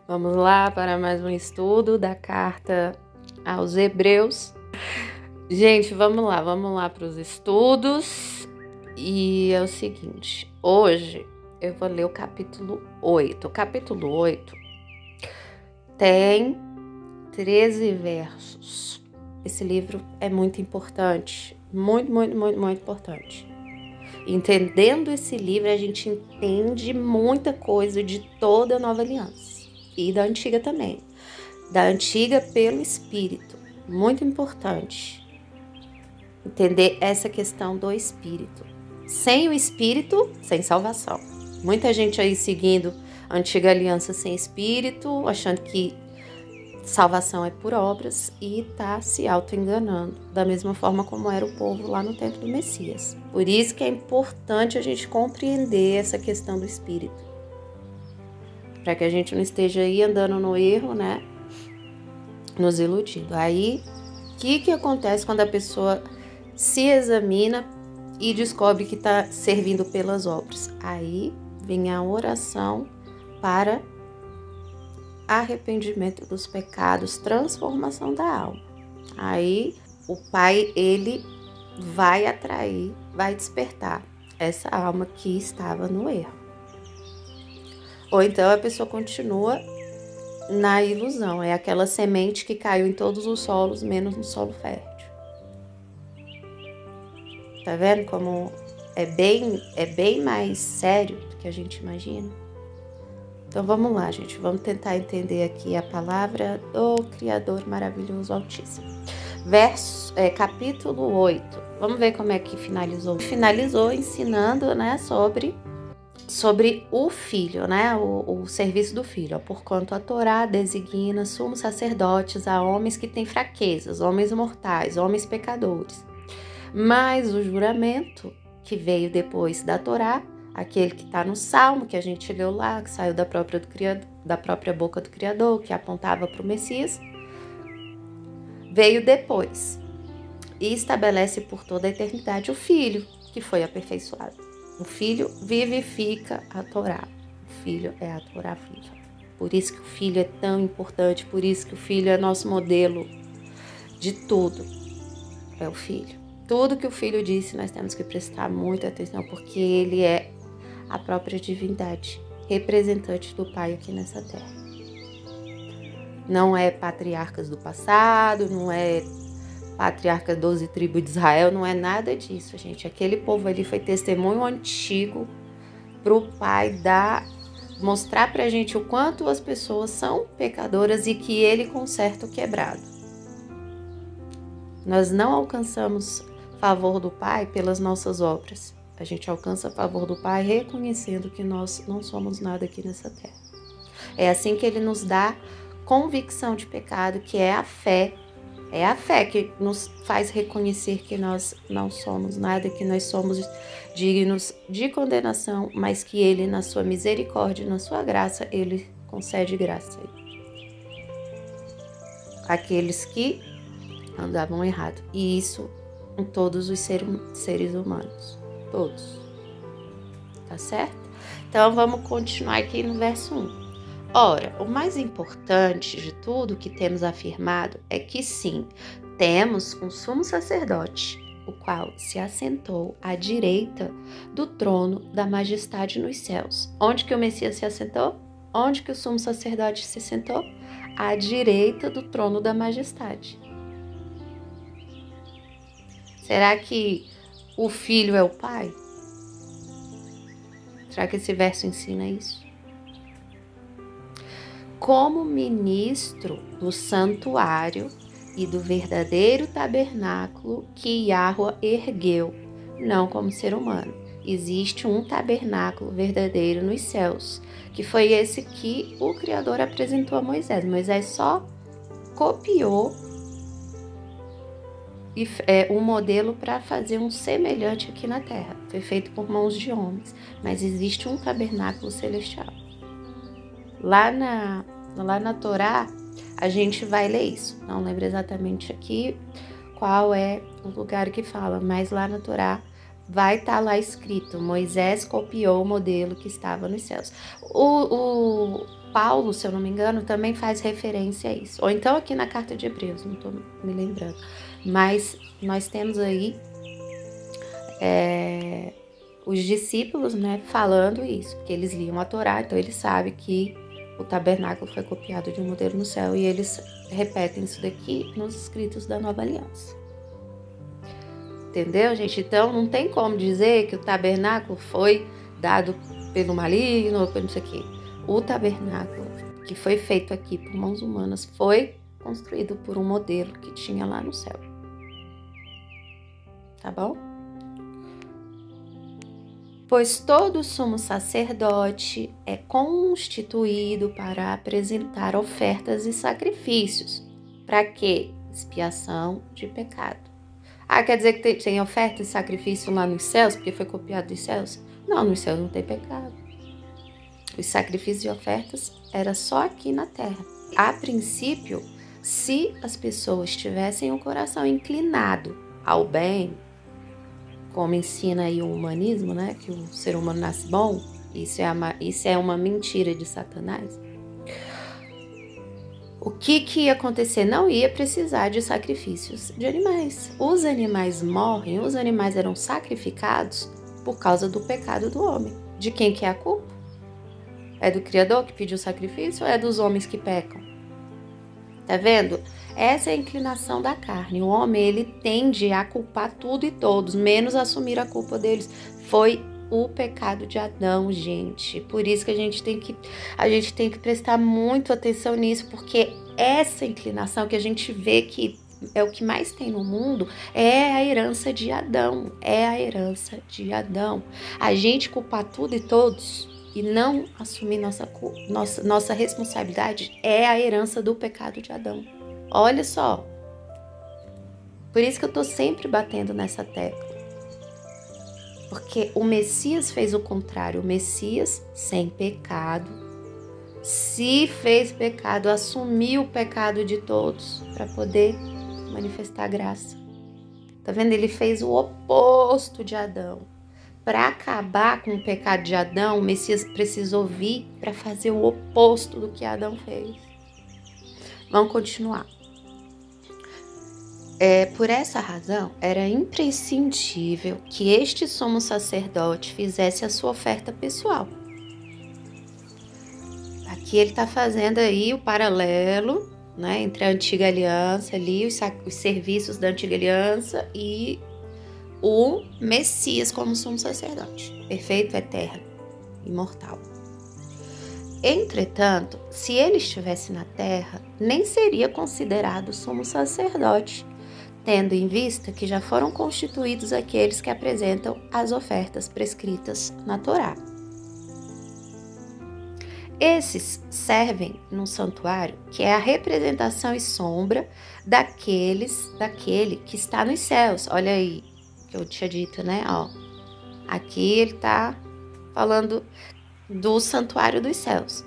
Vamos lá para mais um estudo da carta aos Hebreus. Gente, vamos lá para os estudos. E é o seguinte, hoje eu vou ler o capítulo 8. O capítulo 8 tem 13 versos. Esse livro é muito importante, muito importante. Entendendo esse livro, a gente entende muita coisa de toda a Nova Aliança e da Antiga também. Da Antiga pelo Espírito, muito importante entender essa questão do Espírito. Sem o Espírito, sem salvação. Muita gente aí seguindo a Antiga Aliança sem Espírito, achando que salvação é por obras e tá se auto-enganando, da mesma forma como era o povo lá no tempo do Messias. Por isso que é importante a gente compreender essa questão do Espírito, para que a gente não esteja aí andando no erro, né? Nos iludindo. Aí, o que acontece quando a pessoa se examina e descobre que está servindo pelas obras? Aí vem a oração para arrependimento dos pecados, transformação da alma. Aí o Pai, ele vai atrair, vai despertar essa alma que estava no erro. Ou então a pessoa continua na ilusão, é aquela semente que caiu em todos os solos, menos no solo fértil. Tá vendo como é bem mais sério do que a gente imagina? Então vamos lá, gente, vamos tentar entender aqui a palavra do Criador maravilhoso Altíssimo. Capítulo 8, vamos ver como é que finalizou. Finalizou ensinando, né, sobre o filho, né, o serviço do filho. Porquanto a Torá designa sumos sacerdotes a homens que têm fraquezas, homens mortais, homens pecadores. Mas o juramento que veio depois da Torá, aquele que está no Salmo, que a gente leu lá, que saiu da própria boca do Criador, que apontava para o Messias, veio depois e estabelece por toda a eternidade o Filho, que foi aperfeiçoado. O Filho vivifica a Torá. O Filho é a Torá viva. Por isso que o Filho é tão importante, por isso que o Filho é nosso modelo de tudo. É o Filho. Tudo que o Filho disse, nós temos que prestar muita atenção, porque ele é a própria divindade, representante do Pai aqui nessa terra. Não é patriarcas do passado, não é patriarca 12 tribos de Israel, não é nada disso, gente. Aquele povo ali foi testemunho antigo para o Pai mostrar para a gente o quanto as pessoas são pecadoras e que ele conserta o quebrado. Nós não alcançamos favor do Pai pelas nossas obras. A gente alcança a favor do Pai reconhecendo que nós não somos nada aqui nessa terra. É assim que ele nos dá convicção de pecado, que é a fé. É a fé que nos faz reconhecer que nós não somos nada, que nós somos dignos de condenação, mas que ele, na sua misericórdia, na sua graça, ele concede graça àqueles que andavam errado. E isso em todos os seres humanos. Todos. Tá certo? Então, vamos continuar aqui no verso 1. Ora, o mais importante de tudo que temos afirmado é que sim, temos um sumo sacerdote, o qual se assentou à direita do trono da majestade nos céus. Onde que o Messias se assentou? Onde que o sumo sacerdote se sentou? À direita do trono da majestade. Será que o Filho é o Pai? Será que esse verso ensina isso? Como ministro do santuário e do verdadeiro tabernáculo que Yahweh ergueu, não como ser humano. Existe um tabernáculo verdadeiro nos céus, que foi esse que o Criador apresentou a Moisés. Moisés só copiou um modelo para fazer um semelhante aqui na terra. Foi feito por mãos de homens, mas existe um tabernáculo celestial. Lá na Torá, a gente vai ler isso. Não lembro exatamente aqui qual é o lugar que fala, mas lá na Torá vai estar lá escrito: Moisés copiou o modelo que estava nos céus. O Paulo, se eu não me engano, também faz referência a isso. Ou então aqui na carta de Hebreus, não estou me lembrando. Mas nós temos aí os discípulos, né, falando isso, porque eles liam a Torá, então eles sabem que o tabernáculo foi copiado de um modelo no céu, e eles repetem isso daqui nos escritos da Nova Aliança. Entendeu, gente? Então não tem como dizer que o tabernáculo foi dado pelo maligno ou pelo não sei o quê. O tabernáculo que foi feito aqui por mãos humanas foi construído por um modelo que tinha lá no céu. Tá bom? Pois todo sumo sacerdote é constituído para apresentar ofertas e sacrifícios. Para quê? Expiação de pecado. Ah, quer dizer que tem oferta e sacrifício lá nos céus, porque foi copiado dos céus? Não, nos céus não tem pecado. Os sacrifícios e ofertas era só aqui na terra. A princípio, se as pessoas tivessem o coração inclinado ao bem, como ensina aí o humanismo, né, que o ser humano nasce bom, isso é uma mentira de Satanás. O que ia acontecer? Não ia precisar de sacrifícios de animais. Os animais morrem, os animais eram sacrificados por causa do pecado do homem. De quem que é a culpa? É do Criador que pediu sacrifício ou é dos homens que pecam? Tá vendo? Essa é a inclinação da carne. O homem, ele tende a culpar tudo e todos, menos assumir a culpa deles. Foi o pecado de Adão, gente. Por isso que a gente tem que prestar muito atenção nisso, porque essa inclinação que a gente vê que é o que mais tem no mundo é a herança de Adão. É a herança de Adão. A gente culpar tudo e todos e não assumir nossa responsabilidade é a herança do pecado de Adão. Olha só. Por isso que eu tô sempre batendo nessa tecla. Porque o Messias fez o contrário. O Messias, sem pecado, se fez pecado, assumiu o pecado de todos para poder manifestar graça. Tá vendo? Ele fez o oposto de Adão. Para acabar com o pecado de Adão, o Messias precisou vir para fazer o oposto do que Adão fez. Vamos continuar. Por essa razão, era imprescindível que este sumo sacerdote fizesse a sua oferta pessoal. Aqui ele está fazendo aí o paralelo, né, entre a antiga aliança, ali, os serviços da antiga aliança e o Messias como sumo sacerdote, perfeito, eterno, imortal. Entretanto, se ele estivesse na terra, nem seria considerado sumo sacerdote, tendo em vista que já foram constituídos aqueles que apresentam as ofertas prescritas na Torá. Esses servem num santuário que é a representação e sombra daquele que está nos céus. Olha aí, que eu tinha dito, né? Ó, aqui ele está falando do santuário dos céus.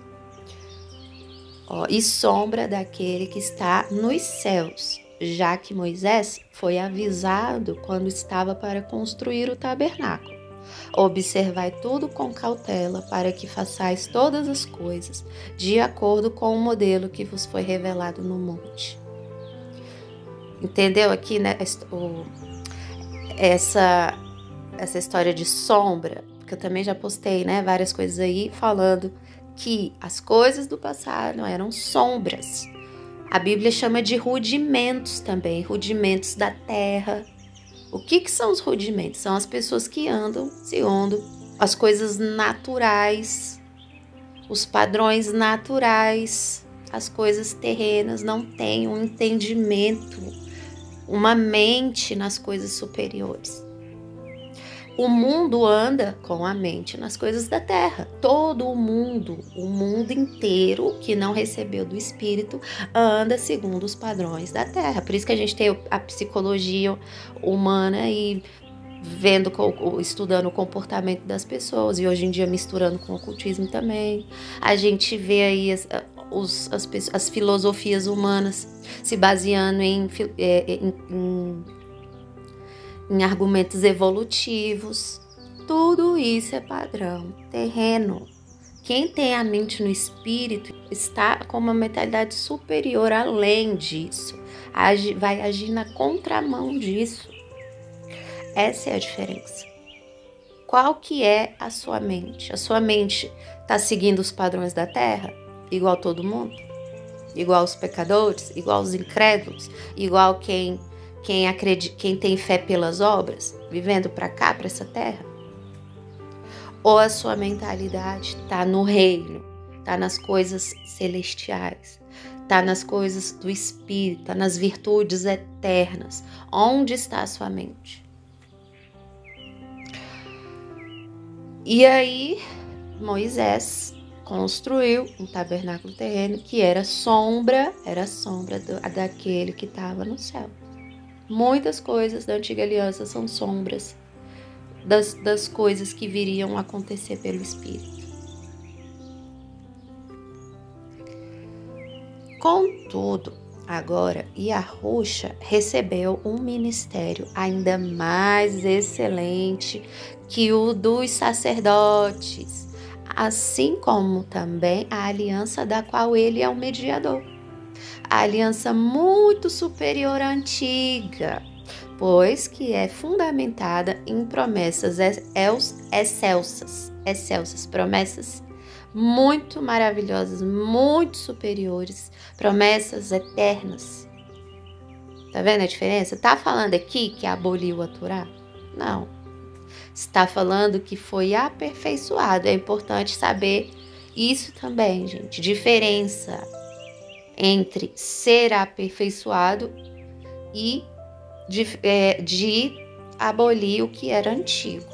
Ó, e sombra daquele que está nos céus, já que Moisés foi avisado quando estava para construir o tabernáculo. Observai tudo com cautela, para que façais todas as coisas de acordo com o modelo que vos foi revelado no monte. Entendeu aqui, né, essa história de sombra? Porque eu também já postei, né, várias coisas aí falando que as coisas do passado eram sombras. A Bíblia chama de rudimentos também, rudimentos da terra. O que são os rudimentos? São as pessoas que andam, as coisas naturais, os padrões naturais, as coisas terrenas, não têm um entendimento, uma mente nas coisas superiores. O mundo anda com a mente nas coisas da terra. Todo o mundo inteiro que não recebeu do Espírito anda segundo os padrões da terra. Por isso que a gente tem a psicologia humana e estudando o comportamento das pessoas, e hoje em dia misturando com o ocultismo também. A gente vê aí as filosofias humanas se baseando em argumentos evolutivos. Tudo isso é padrão terreno. Quem tem a mente no espírito está com uma mentalidade superior além disso. Vai agir na contramão disso. Essa é a diferença. Qual que é a sua mente? A sua mente está seguindo os padrões da Terra? Igual todo mundo? Igual os pecadores? Igual os incrédulos? Igual quem tem fé pelas obras? Vivendo para cá, para essa Terra? Ou a sua mentalidade está no reino? Está nas coisas celestiais? Está nas coisas do espírito? Está nas virtudes eternas? Onde está a sua mente? E aí, Moisés construiu um tabernáculo terreno que era sombra daquele que estava no céu. Muitas coisas da antiga aliança são sombras das coisas que viriam a acontecer pelo Espírito. Contudo, agora, Yahushua recebeu um ministério ainda mais excelente que o dos sacerdotes, assim como também a aliança da qual ele é o mediador. A aliança muito superior à antiga, pois que é fundamentada em promessas excelsas, promessas muito maravilhosas, muito superiores, promessas eternas. Tá vendo a diferença? Tá falando aqui que aboliu a Torá? Não. Está falando que foi aperfeiçoado. É importante saber isso também, gente. Diferença entre ser aperfeiçoado e de abolir o que era antigo.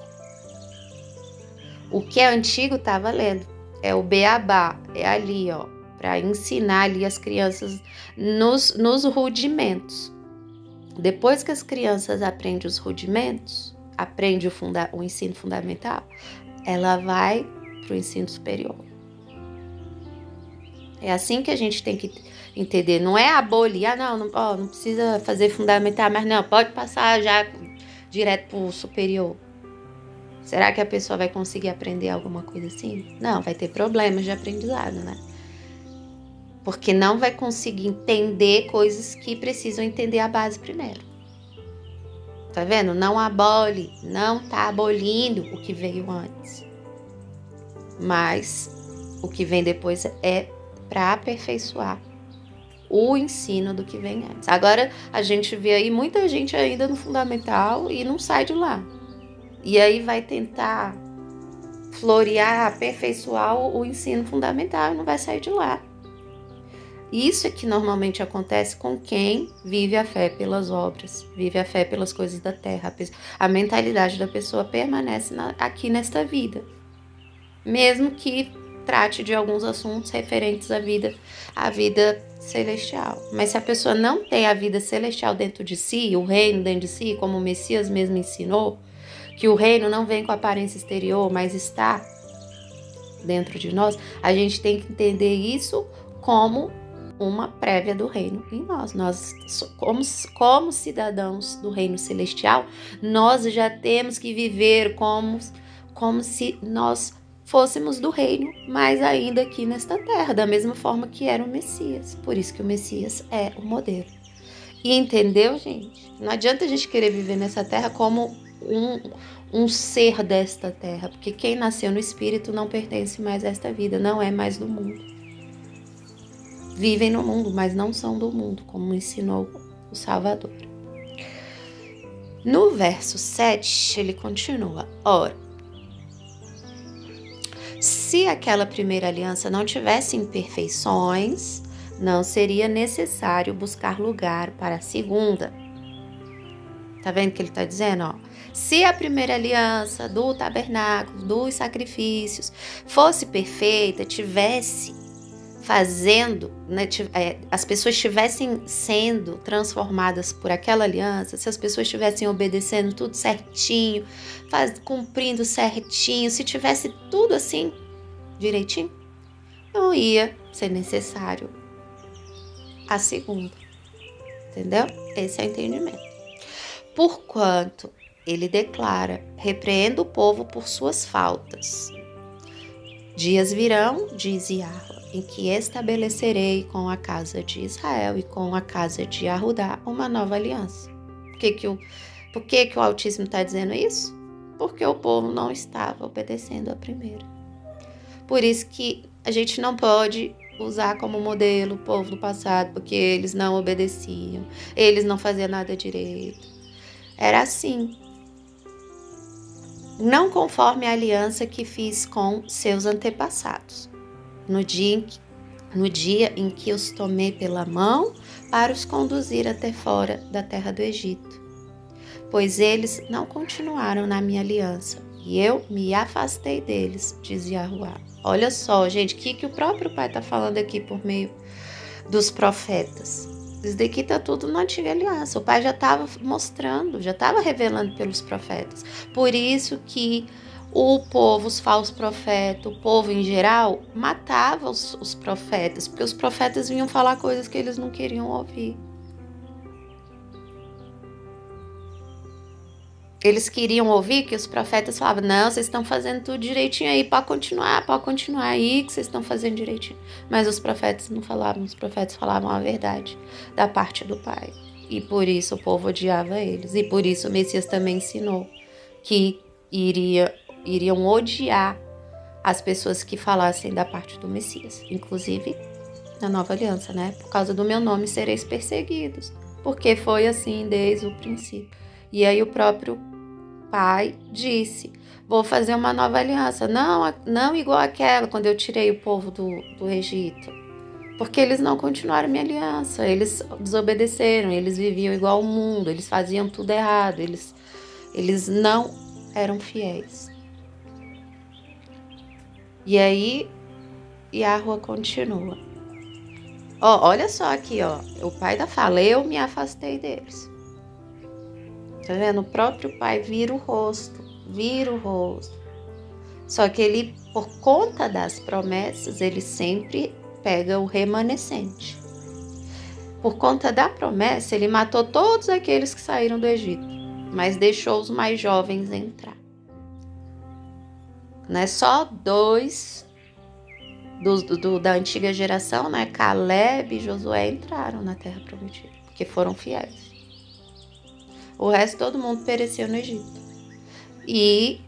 O que é antigo tá valendo. É o beabá, é ali, ó, para ensinar ali as crianças nos rudimentos. Depois que as crianças aprendem os rudimentos, aprende o ensino fundamental, ela vai para o ensino superior. É assim que a gente tem que entender. Não é abolir, não precisa fazer fundamental, mas não, pode passar já direto para o superior. Será que a pessoa vai conseguir aprender alguma coisa assim? Não, vai ter problemas de aprendizado, né? Porque não vai conseguir entender coisas que precisam entender a base primeiro. Tá vendo? Não abole, não tá abolindo o que veio antes. Mas o que vem depois é para aperfeiçoar o ensino do que vem antes. Agora a gente vê aí muita gente ainda no fundamental e não sai de lá. E aí vai tentar florear, aperfeiçoar o ensino fundamental e não vai sair de lá. Isso é que normalmente acontece com quem vive a fé pelas obras, vive a fé pelas coisas da terra. A mentalidade da pessoa permanece aqui nesta vida, mesmo que trate de alguns assuntos referentes à vida celestial. Mas se a pessoa não tem a vida celestial dentro de si, o reino dentro de si, como o Messias mesmo ensinou, que o reino não vem com aparência exterior, mas está dentro de nós, a gente tem que entender isso como uma prévia do reino em nós. Nós, como cidadãos do reino celestial, nós já temos que viver como se nós fôssemos do reino, mas ainda aqui nesta terra, da mesma forma que era o Messias. Por isso que o Messias é o modelo. E entendeu, gente? Não adianta a gente querer viver nessa terra como um ser desta terra, porque quem nasceu no espírito não pertence mais a esta vida, não é mais do mundo. Vivem no mundo, mas não são do mundo, como ensinou o Salvador. No verso 7, ele continua: ora, se aquela primeira aliança não tivesse imperfeições, não seria necessário buscar lugar para a segunda. Tá vendo o que ele está dizendo? Ó? Se a primeira aliança do tabernáculo, dos sacrifícios, fosse perfeita, tivesse fazendo, né, as pessoas estivessem sendo transformadas por aquela aliança, se as pessoas estivessem obedecendo tudo certinho, cumprindo certinho, se tivesse tudo assim, direitinho, não ia ser necessário a segunda. Entendeu? Esse é o entendimento. Porquanto ele declara: repreenda o povo por suas faltas. Dias virão, diz Yahweh, em que estabelecerei com a casa de Israel e com a casa de Arudá uma nova aliança. Por que o Altíssimo está dizendo isso? Porque o povo não estava obedecendo a primeira. Por isso que a gente não pode usar como modelo o povo do passado, porque eles não obedeciam, eles não faziam nada direito. Era assim. Não conforme a aliança que fiz com seus antepassados, no dia em que os tomei pela mão para os conduzir até fora da terra do Egito. Pois eles não continuaram na minha aliança, e eu me afastei deles, diz Yahweh. Olha só, gente, o que o próprio Pai está falando aqui por meio dos profetas. Isso daqui está tudo na antiga aliança. O Pai já estava mostrando, já estava revelando pelos profetas. Por isso que o povo, os falsos profetas, o povo em geral, matava os profetas, porque os profetas vinham falar coisas que eles não queriam ouvir. Eles queriam ouvir que os profetas falavam: não, vocês estão fazendo tudo direitinho aí, pode continuar aí que vocês estão fazendo direitinho. Mas os profetas não falavam, os profetas falavam a verdade da parte do Pai. E por isso o povo odiava eles. E por isso o Messias também ensinou que iriam odiar as pessoas que falassem da parte do Messias. Inclusive na nova aliança, né? Por causa do meu nome sereis perseguidos. Porque foi assim desde o princípio. E aí o próprio Pai disse: vou fazer uma nova aliança, não igual aquela quando eu tirei o povo do Egito, porque eles não continuaram minha aliança, eles desobedeceram, eles viviam igual ao mundo, eles faziam tudo errado, eles não eram fiéis. E aí Yahweh continua. Olha só aqui, o Pai ainda fala: eu me afastei deles. Tá vendo? O próprio Pai vira o rosto. Só que ele, por conta das promessas, ele sempre pega o remanescente. Por conta da promessa, ele matou todos aqueles que saíram do Egito, mas deixou os mais jovens entrar. Né? Só 2 da antiga geração, né? Caleb e Josué, entraram na terra prometida, porque foram fiéis. O resto, todo mundo pereceu no Egito. E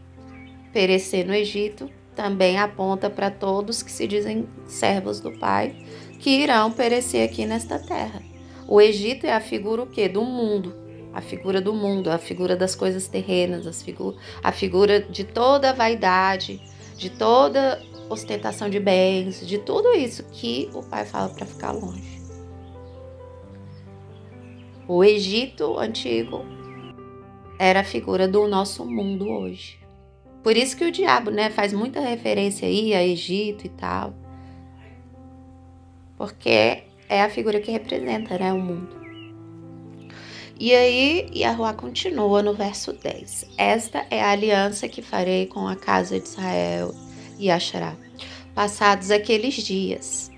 perecer no Egito também aponta para todos que se dizem servos do Pai, que irão perecer aqui nesta terra. O Egito é a figura o quê? Do mundo. A figura do mundo, a figura das coisas terrenas, a figura de toda a vaidade, de toda ostentação de bens, de tudo isso que o Pai fala para ficar longe. O Egito antigo era a figura do nosso mundo hoje. Por isso que o diabo, né, faz muita referência aí a Egito e tal. Porque é a figura que representa, né, o mundo. E aí, Yahweh continua no verso 10. Esta é a aliança que farei com a casa de Israel e Achará. Passados aqueles dias,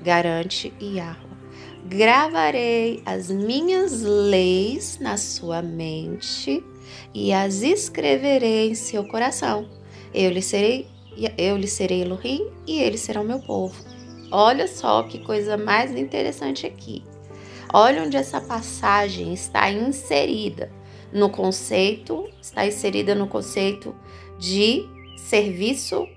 garante Yahweh, gravarei as minhas leis na sua mente e as escreverei em seu coração. Eu lhe serei Elohim e eles serão meu povo. Olha só que coisa mais interessante aqui. Olha onde essa passagem está inserida no conceito de serviço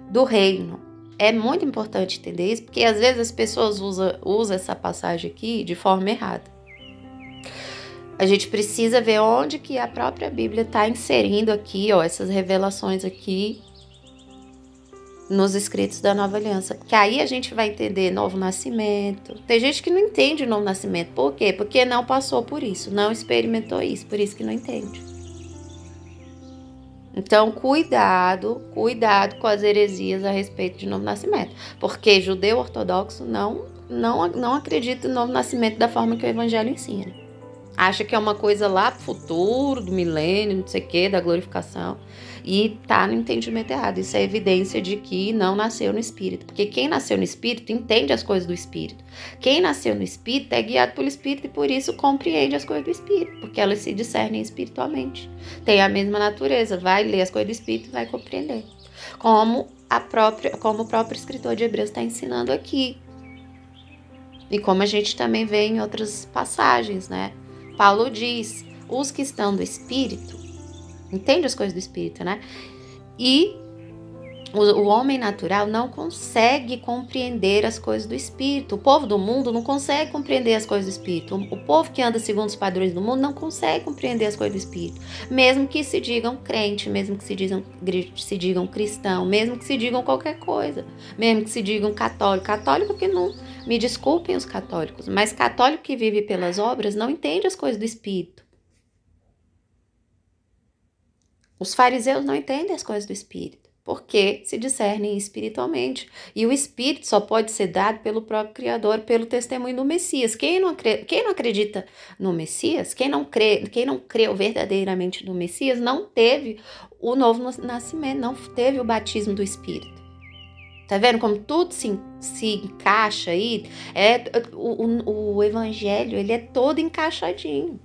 do reino. É muito importante entender isso, porque às vezes as pessoas usam essa passagem aqui de forma errada. A gente precisa ver onde que a própria Bíblia está inserindo aqui, essas revelações aqui nos escritos da Nova Aliança. Porque aí a gente vai entender novo nascimento. Tem gente que não entende o novo nascimento. Por quê? Porque não passou por isso, não experimentou isso, por isso que não entende. Então, cuidado com as heresias a respeito de novo nascimento. Porque judeu ortodoxo não acredita no novo nascimento da forma que o evangelho ensina. Acha que é uma coisa lá pro futuro, do milênio, não sei o que, da glorificação. E tá no entendimento errado. Isso é evidência de que não nasceu no Espírito. Porque quem nasceu no Espírito entende as coisas do Espírito. Quem nasceu no Espírito é guiado pelo Espírito e por isso compreende as coisas do Espírito. Porque elas se discernem espiritualmente. Tem a mesma natureza. Vai ler as coisas do Espírito e vai compreender. Como o próprio escritor de Hebreus está ensinando aqui. E como a gente também vê em outras passagens, né? Paulo diz, os que estão do Espírito, entende as coisas do Espírito, né? E o homem natural não consegue compreender as coisas do Espírito. O povo do mundo não consegue compreender as coisas do Espírito. O povo que anda segundo os padrões do mundo não consegue compreender as coisas do Espírito. Mesmo que se digam crente, mesmo que se digam cristão, mesmo que se digam qualquer coisa, mesmo que se digam católico. Católico que não, me desculpem os católicos, mas católico que vive pelas obras não entende as coisas do Espírito. Os fariseus não entendem as coisas do Espírito, porque se discernem espiritualmente. E o Espírito só pode ser dado pelo próprio Criador, pelo testemunho do Messias. Quem não acredita no Messias, quem não creu verdadeiramente no Messias, não teve o novo nascimento, não teve o batismo do Espírito. Tá vendo como tudo se encaixa aí? O Evangelho, ele é todo encaixadinho,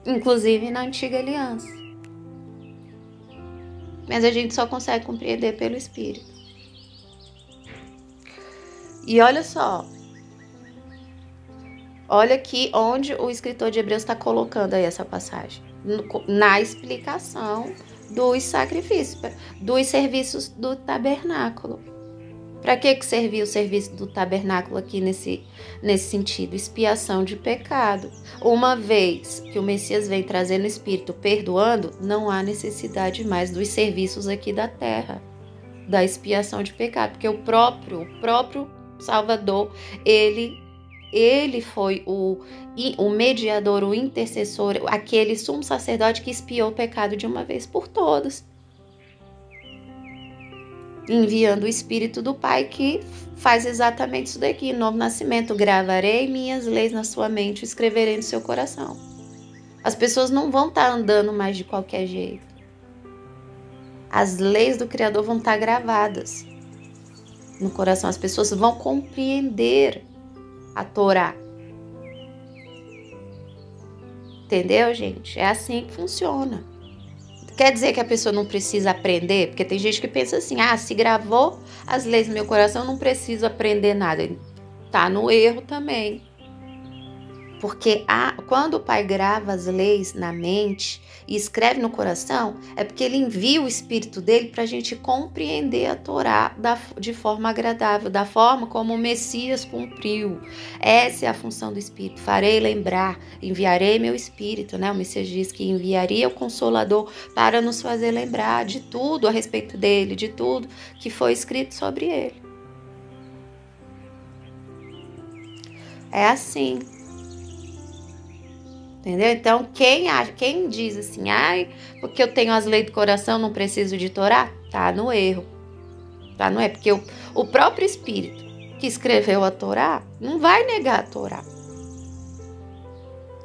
inclusive na Antiga Aliança. Mas a gente só consegue compreender pelo Espírito. E olha só. Olha aqui onde o escritor de Hebreus está colocando aí essa passagem. Na explicação dos sacrifícios, dos serviços do tabernáculo. Para que servia o serviço do tabernáculo aqui nesse sentido? Expiação de pecado. Uma vez que o Messias vem trazendo o Espírito perdoando, não há necessidade mais dos serviços aqui da terra, da expiação de pecado, porque o próprio Salvador, ele foi o mediador, o intercessor, aquele sumo sacerdote que expiou o pecado de uma vez por todas, enviando o Espírito do Pai, que faz exatamente isso daqui. Novo nascimento: gravarei minhas leis na sua mente, escreverei no seu coração. As pessoas não vão estar andando mais de qualquer jeito. As leis do Criador vão estar gravadas no coração. As pessoas vão compreender a Torá. Entendeu, gente? É assim que funciona. Quer dizer que a pessoa não precisa aprender? Porque tem gente que pensa assim, se gravou as leis no meu coração, eu não preciso aprender nada. Tá no erro também. Porque quando o Pai grava as leis na mente e escreve no coração, é porque ele envia o Espírito dele para a gente compreender a Torá de forma agradável, da forma como o Messias cumpriu. Essa é a função do Espírito. Farei lembrar, enviarei meu Espírito, né? O Messias diz que enviaria o Consolador para nos fazer lembrar de tudo a respeito dele, de tudo que foi escrito sobre ele. É assim. Entendeu? Então, quem diz assim, porque eu tenho as leis do coração, não preciso de Torá, tá no erro. Tá no erro, porque o próprio Espírito que escreveu a Torá não vai negar a Torá.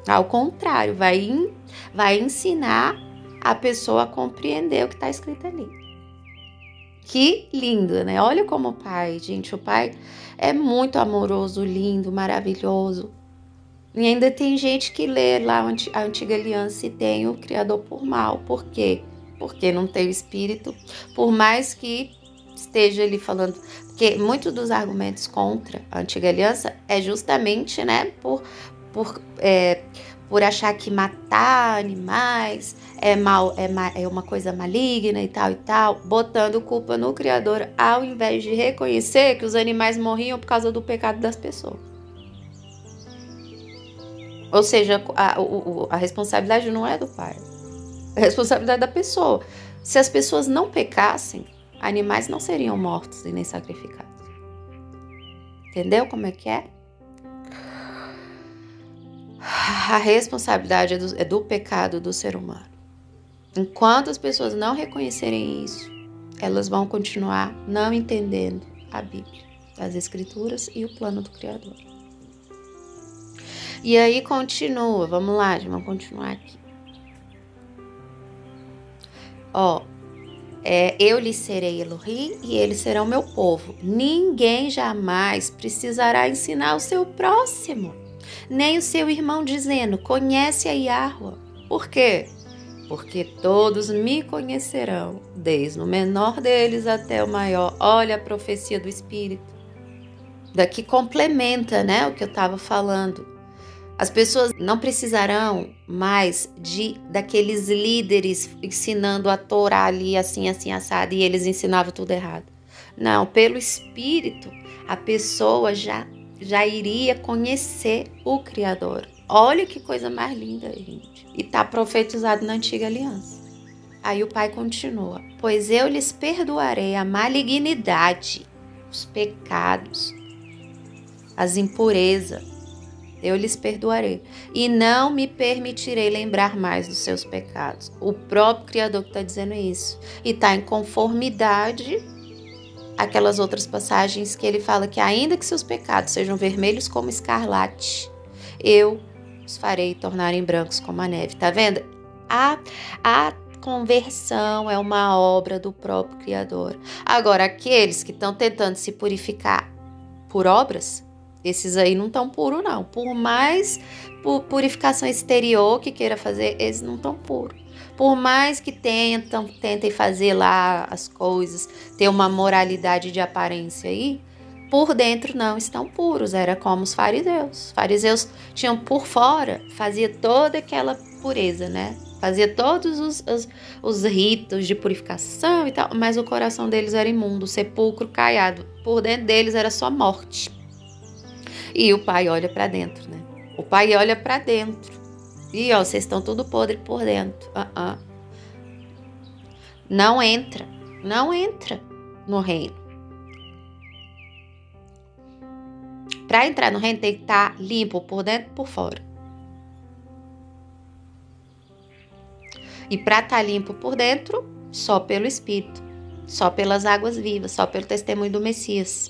Ao contrário, vai ensinar a pessoa a compreender o que está escrito ali. Que lindo, né? Olha como o Pai, gente, o Pai é muito amoroso, lindo, maravilhoso. E ainda tem gente que lê lá a Antiga Aliança e tem o Criador por mal. Por quê? Porque não tem o Espírito. Por mais que esteja ali falando... Porque muitos dos argumentos contra a Antiga Aliança é justamente, né, por achar que matar animais é mal, é uma coisa maligna e tal, botando culpa no Criador, ao invés de reconhecer que os animais morriam por causa do pecado das pessoas. Ou seja, a responsabilidade não é do Pai, é a responsabilidade da pessoa. Se as pessoas não pecassem, animais não seriam mortos e nem sacrificados. Entendeu como é que é? A responsabilidade é do pecado do ser humano. Enquanto as pessoas não reconhecerem isso, elas vão continuar não entendendo a Bíblia, as Escrituras e o plano do Criador. E aí continua, vamos lá, vamos continuar aqui. Ó, eu lhes serei Elohim e eles serão meu povo. Ninguém jamais precisará ensinar o seu próximo, nem o seu irmão dizendo, conhece a Yahweh. Por quê? Porque todos me conhecerão, desde o menor deles até o maior. Olha a profecia do Espírito. Daqui complementa, né, o que eu estava falando. As pessoas não precisarão mais daqueles líderes ensinando a Torá ali, assim, assim, assado, e eles ensinavam tudo errado. Não, pelo Espírito, a pessoa já iria conhecer o Criador. Olha que coisa mais linda, gente. E está profetizado na Antiga Aliança. Aí o Pai continua. Pois eu lhes perdoarei a malignidade, os pecados, as impurezas. Eu lhes perdoarei. E não me permitirei lembrar mais dos seus pecados. O próprio Criador que está dizendo isso. E está em conformidade aquelas outras passagens que ele fala que ainda que seus pecados sejam vermelhos como escarlate, eu os farei tornarem brancos como a neve. Tá vendo? A conversão é uma obra do próprio Criador. Agora, aqueles que estão tentando se purificar por obras, esses aí não estão puros, não. Por mais purificação exterior que queira fazer, eles não estão puros. Por mais que tentem fazer lá as coisas, ter uma moralidade de aparência aí, por dentro não estão puros. Era como os fariseus. Os fariseus tinham por fora, fazia toda aquela pureza, né? Fazia todos os ritos de purificação e tal, mas o coração deles era imundo, sepulcro caiado. Por dentro deles era só morte. E o Pai olha para dentro, né? O Pai olha para dentro. E ó, vocês estão tudo podre por dentro. Não entra no reino. Para entrar no reino tem que estar limpo por dentro e por fora. E para estar limpo por dentro, só pelo Espírito, só pelas águas vivas, só pelo testemunho do Messias.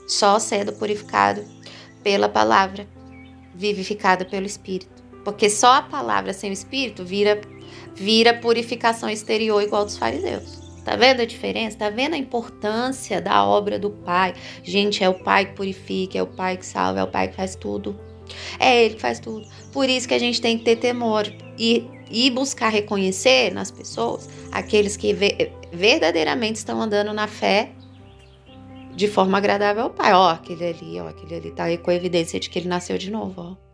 Só sendo purificado pela palavra, vivificada pelo Espírito. Porque só a palavra sem o Espírito vira purificação exterior igual dos fariseus. Tá vendo a diferença? Tá vendo a importância da obra do Pai? Gente, é o Pai que purifica, é o Pai que salva, é o Pai que faz tudo. É Ele que faz tudo. Por isso que a gente tem que ter temor e buscar reconhecer nas pessoas aqueles que verdadeiramente estão andando na fé de forma agradável ao Pai. Ó, aquele ali tá aí com a evidência de que ele nasceu de novo, ó.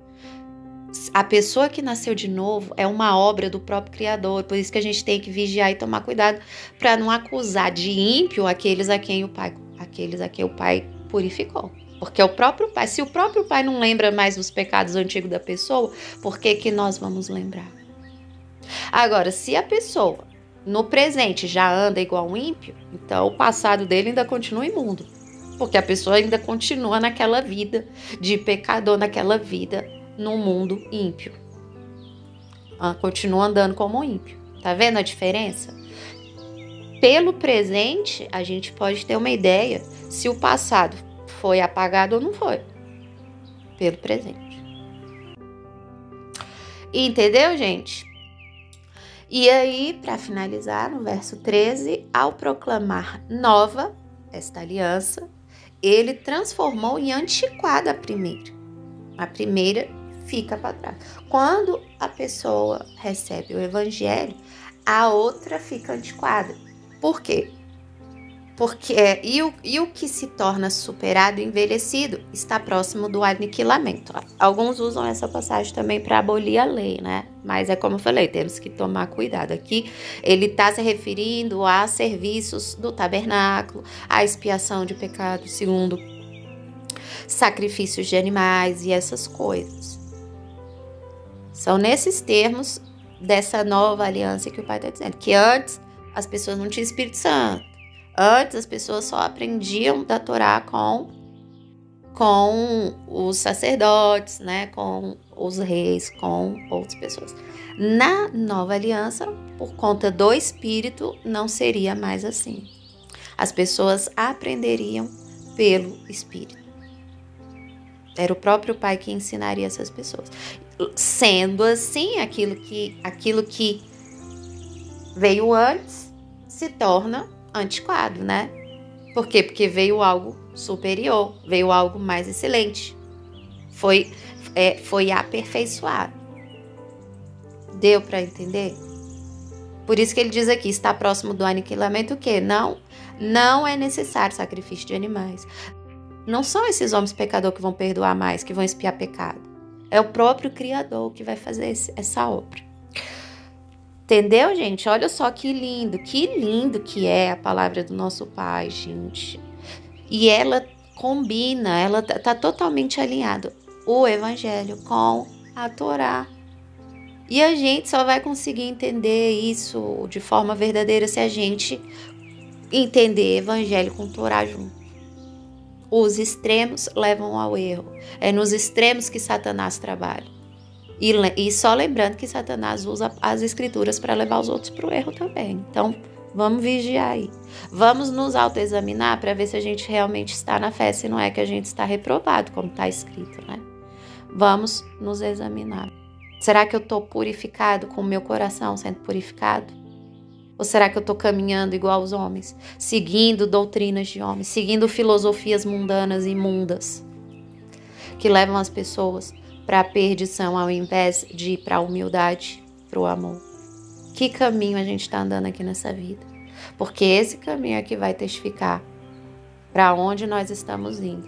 A pessoa que nasceu de novo é uma obra do próprio Criador, por isso que a gente tem que vigiar e tomar cuidado para não acusar de ímpio aqueles a quem o Pai purificou. Porque o próprio Pai, se o próprio Pai não lembra mais dos pecados antigos da pessoa, por que nós vamos lembrar? Agora, se a pessoa no presente já anda igual um ímpio, então o passado dele ainda continua imundo. Porque a pessoa ainda continua naquela vida de pecador, naquela vida no mundo ímpio. Continua andando como um ímpio. Tá vendo a diferença? Pelo presente, a gente pode ter uma ideia se o passado foi apagado ou não foi. Pelo presente. Entendeu, gente? E aí, para finalizar, no verso 13, ao proclamar nova esta aliança, ele transformou em antiquada a primeira. A primeira fica para trás. Quando a pessoa recebe o evangelho, a outra fica antiquada. Por quê? Porque o que se torna superado e envelhecido está próximo do aniquilamento. Alguns usam essa passagem também para abolir a lei, né? Mas é como eu falei, temos que tomar cuidado. Aqui ele está se referindo a serviços do tabernáculo, a expiação de pecados segundo sacrifícios de animais e essas coisas. São nesses termos dessa nova aliança que o Pai está dizendo. Que antes as pessoas não tinham Espírito Santo. Antes as pessoas só aprendiam da Torá com os sacerdotes, né? Com os reis, com outras pessoas. Na nova aliança, por conta do Espírito, não seria mais assim. As pessoas aprenderiam pelo Espírito. Era o próprio pai que ensinaria essas pessoas. Sendo assim, aquilo que veio antes se torna antiquado, né? Por quê? Porque veio algo superior, veio algo mais excelente. Foi aperfeiçoado. Deu para entender? Por isso que ele diz aqui, está próximo do aniquilamento o quê? Não é necessário sacrifício de animais. Não são esses homens pecadores que vão perdoar mais, que vão expiar pecado. É o próprio Criador que vai fazer essa obra. Entendeu, gente? Olha só que lindo que é a palavra do nosso Pai, gente. E ela combina, ela tá totalmente alinhada, o Evangelho com a Torá. E a gente só vai conseguir entender isso de forma verdadeira se a gente entender Evangelho com Torá junto. Os extremos levam ao erro. É nos extremos que Satanás trabalha. E só lembrando que Satanás usa as escrituras para levar os outros para o erro também. Então, vamos vigiar aí. Vamos nos autoexaminar para ver se a gente realmente está na fé, se não é que a gente está reprovado, como está escrito, né? Vamos nos examinar. Será que eu estou purificado com o meu coração sendo purificado? Ou será que eu estou caminhando igual aos homens? Seguindo doutrinas de homens, seguindo filosofias mundanas e imundas, que levam as pessoas para a perdição ao invés de ir para a humildade, para o amor. Que caminho a gente está andando aqui nessa vida? Porque esse caminho é que vai testificar para onde nós estamos indo.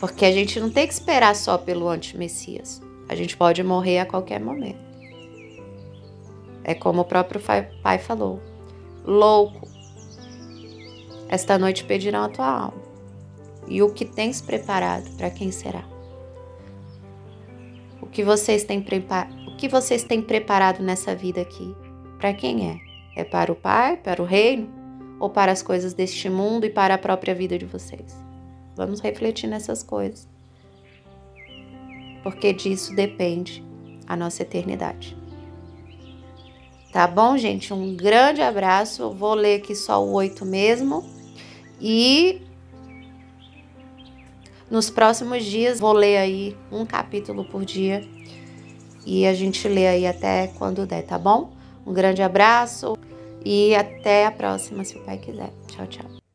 Porque a gente não tem que esperar só pelo anti-Messias. A gente pode morrer a qualquer momento. É como o próprio pai falou. Louco, esta noite pedirão a tua alma. E o que tens preparado, para quem será? O que vocês têm preparado nessa vida aqui? Para quem é? É para o Pai, para o reino? Ou para as coisas deste mundo e para a própria vida de vocês? Vamos refletir nessas coisas. Porque disso depende a nossa eternidade. Tá bom, gente? Um grande abraço. Eu vou ler aqui só o 8 mesmo. E nos próximos dias vou ler aí um capítulo por dia. E a gente lê aí até quando der, tá bom? Um grande abraço e até a próxima, se o Pai quiser. Tchau, tchau.